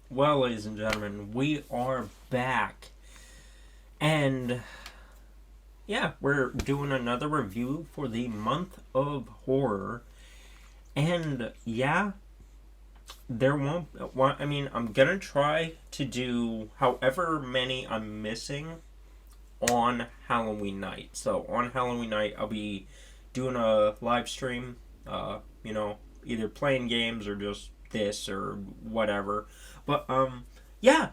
Well, ladies and gentlemen, we are back. And yeah, we're doing another review for the month of horror. And yeah, there won't. I mean, I'm gonna try to do however many I'm missing on Halloween night. So on Halloween night, I'll be doing a live stream. Either playing games or just this or whatever. But yeah,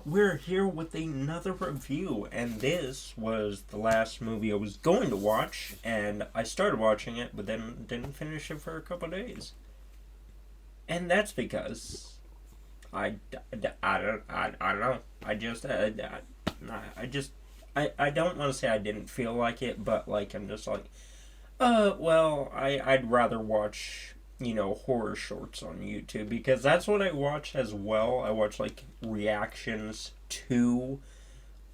we're here with another review, and this was the last movie I was going to watch, and I started watching it, but then didn't finish it for a couple days, and that's because I don't know. I don't want to say I didn't feel like it, but like I'm just like, well, I'd rather watch, horror shorts on YouTube because that's what I watch as well. I watch like reactions to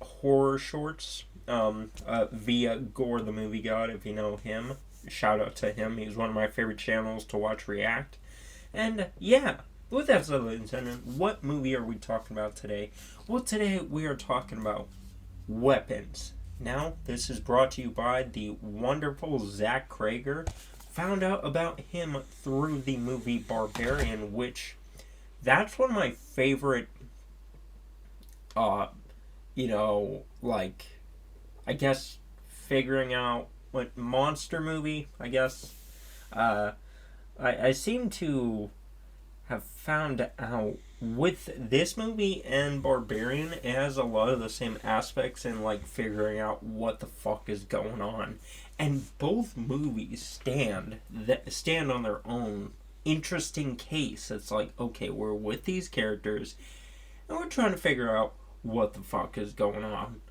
horror shorts via Gore the Movie God, if you know him. Shout out to him. He's one of my favorite channels to watch react. And yeah, with that said, ladies and gentlemen, what movie are we talking about today? Well, today we are talking about Weapons. Now, this is brought to you by the wonderful Zach Krager. Found out about him through the movie Barbarian, which that's one of my favorite, uh, like, I guess, figuring out what monster movie, I guess. Uh, I seem to have found out with this movie and Barbarian, it has a lot of the same aspects in like figuring out what the fuck is going on, and both movies stand on their own interesting case. It's like, okay, we're with these characters and we're trying to figure out what the fuck is going on.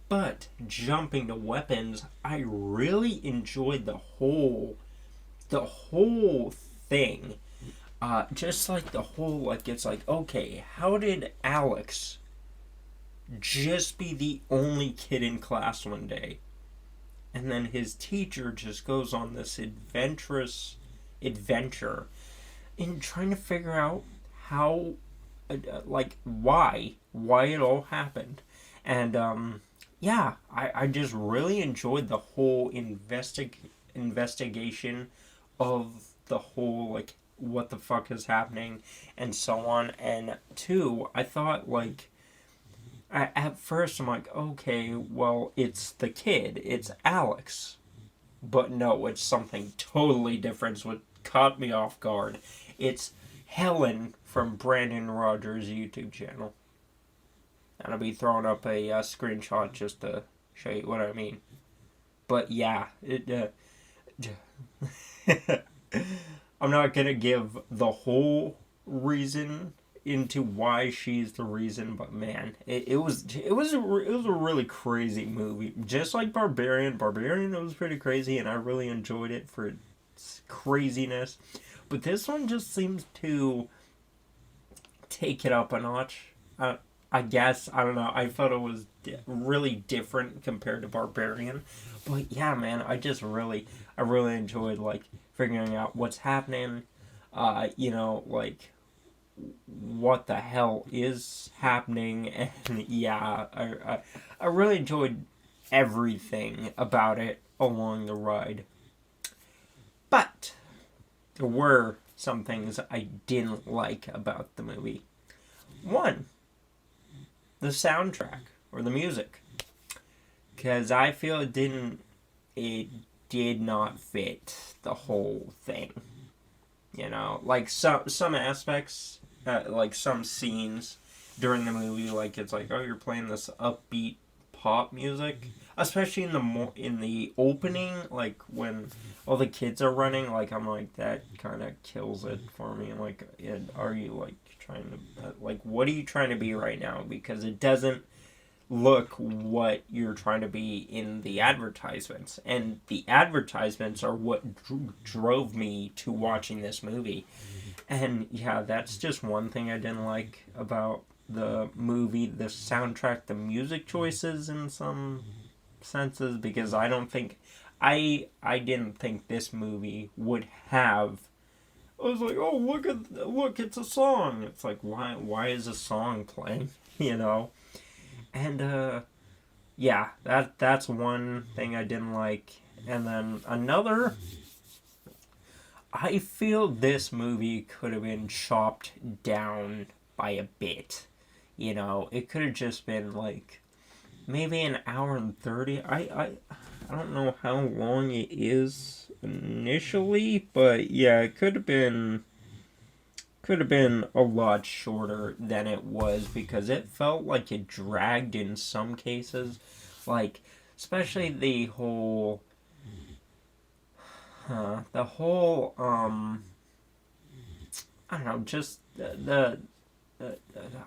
But jumping to Weapons, I really enjoyed the whole thing. Just like the whole, like, it's like, okay, how did Alex just be the only kid in class one day? And then his teacher just goes on this adventurous adventure in trying to figure out how, why it all happened. And yeah, I just really enjoyed the whole investigation of the whole, like, what the fuck is happening and so on. And two, I thought, like, at first I'm like, okay, well, it's the kid, it's Alex. But no, it's something totally different, what caught me off guard. It's Helen from Brandon Rogers' YouTube channel. And I'll be throwing up a screenshot just to show you what I mean. But yeah, I'm not gonna give the whole reason into why she's the reason, but man, it was a really crazy movie. Just like Barbarian, Barbarian was pretty crazy, and I really enjoyed it for its craziness. But this one just seems to take it up a notch. I guess, I don't know. I thought it was really different compared to Barbarian, but yeah, man, I really enjoyed like figuring out what's happening. Like what the hell is happening, and yeah, I really enjoyed everything about it along the ride. But there were some things I didn't like about the movie. One, the soundtrack or the music, because I feel it did not fit the whole thing. Like some aspects, like some scenes during the movie, like it's like, oh, you're playing this upbeat pop music, especially in the opening, like when all the kids are running. Like I'm like, that kind of kills it for me. I'm like, are you like trying to like, what are you trying to be right now? Because it doesn't look what you're trying to be in the advertisements, and the advertisements are what drove me to watching this movie. And yeah, that's just one thing I didn't like about the movie, the soundtrack, the music choices in some senses, because I didn't think this movie would have I was like, oh, look, it's a song. It's like, why is a song playing? You know? And, yeah, that's one thing I didn't like. And then another, I feel this movie could have been chopped down by a bit. You know, it could have just been like maybe an hour and 30. I don't know how long it is initially, but yeah, it could have been a lot shorter than it was because it felt like it dragged in some cases, like especially the whole I don't know, just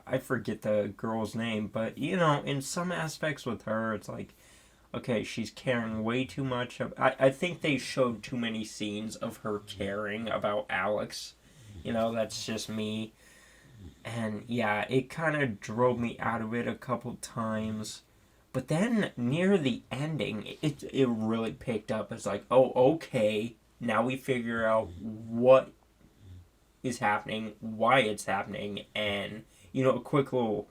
I forget the girl's name, but you know, in some aspects with her, it's like, okay, she's caring way too much. I think they showed too many scenes of her caring about Alex. You know, that's just me. And yeah, it kind of drove me out of it a couple times. But then near the ending, it really picked up. It's like, oh, okay, now we figure out what is happening, why it's happening, and you know, a quick little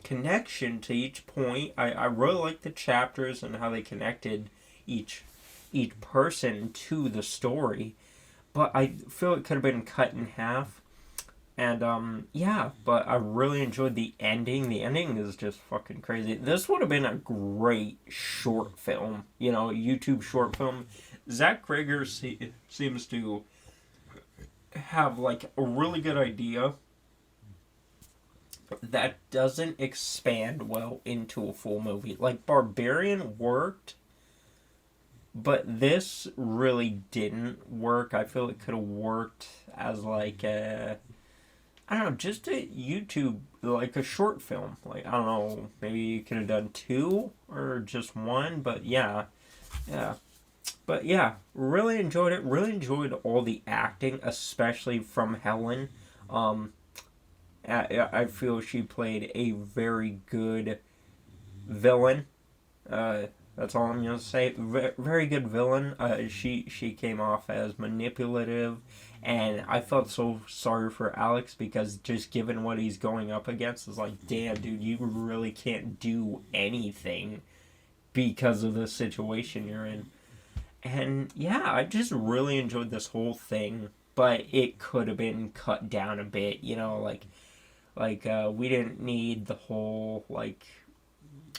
connection to each point. I really like the chapters and how they connected each person to the story, but I feel it could have been cut in half. And yeah, but I really enjoyed the ending. The ending is just fucking crazy. This would have been a great short film, you know, YouTube short film. Zach Krager seems to have like a really good idea that doesn't expand well into a full movie. Like Barbarian worked, but this really didn't work. I feel it could have worked as like a, I don't know, just a YouTube, like a short film. Like, I don't know, maybe you could have done two or just one, but yeah. Yeah. But yeah, really enjoyed it. Really enjoyed all the acting, especially from Helen. Um, I feel she played a very good villain. That's all I'm gonna say. Very good villain. She came off as manipulative, and I felt so sorry for Alex because just given what he's going up against, it's like, damn, dude, you really can't do anything because of the situation you're in. And yeah, I just really enjoyed this whole thing, but it could have been cut down a bit. You know, we didn't need the whole like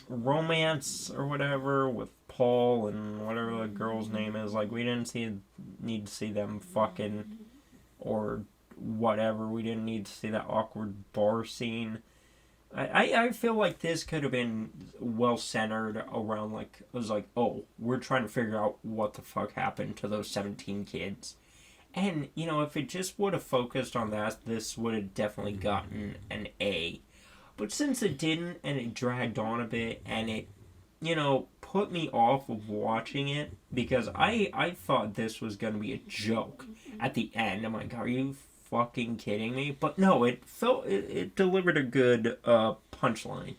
romance or whatever with Paul and whatever the girl's name is. Like, we didn't need to see them fucking or whatever. We didn't need to see that awkward bar scene. I feel like this could have been well centered around, like, it was like, oh, we're trying to figure out what the fuck happened to those 17 kids. And, you know, if it just would have focused on that, this would have definitely gotten an A. But since it didn't, and it dragged on a bit, and it, you know, put me off of watching it, because I thought this was going to be a joke at the end. I'm like, are you fucking kidding me? But no, it delivered a good punchline.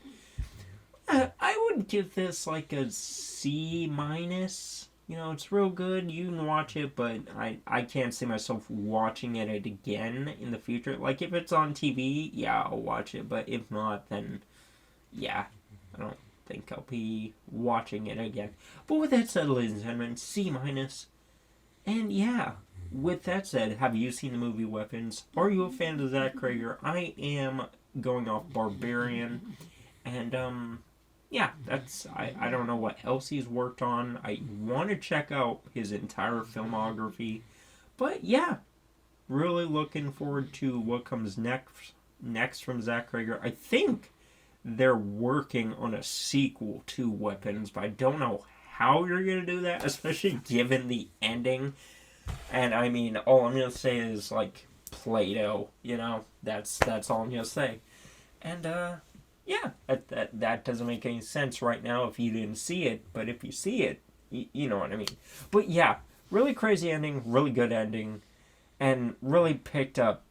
I would give this like a C minus. You know, it's real good. You can watch it, but I can't see myself watching it again in the future. Like, if it's on TV, yeah, I'll watch it. But if not, then, yeah, I don't think I'll be watching it again. But with that said, ladies and gentlemen, C minus. And yeah, with that said, have you seen the movie Weapons? Are you a fan of Zach Krager? I am going off Barbarian. And, yeah, I don't know what else he's worked on. I want to check out his entire filmography. But yeah, really looking forward to what comes next from Zach Krager. I think they're working on a sequel to Weapons, but I don't know how you're going to do that, especially given the ending. And I mean, all I'm going to say is, like, Play-Doh, you know? That's all I'm going to say. And, yeah, that doesn't make any sense right now if you didn't see it, but if you see it, you know what I mean. But yeah, really crazy ending, really good ending, and really picked up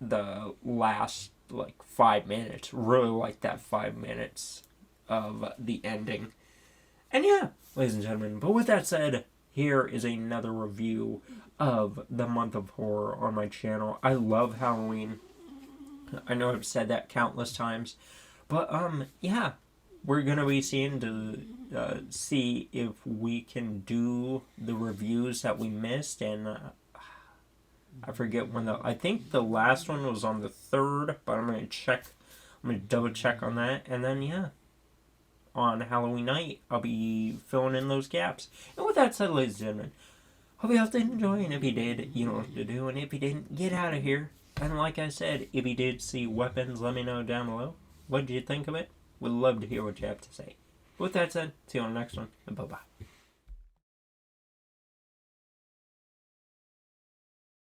the last, like, 5 minutes. Really like that 5 minutes of the ending. And yeah, ladies and gentlemen, but with that said, here is another review of the month of horror on my channel. I love Halloween. I know I've said that countless times. But, yeah. We're going to be seeing to see if we can do the reviews that we missed. And I forget when I think the last one was on the 3rd. But I'm going to check. I'm going to double check on that. And then, yeah. On Halloween night, I'll be filling in those gaps. And with that said, ladies and gentlemen, hope you all did enjoy. And if you did, you know what to do. And if you didn't, get out of here. And like I said, if you did see weapons, let me know down below. What did you think of it? Would love to hear what you have to say. With that said, see you on the next one, and bye-bye.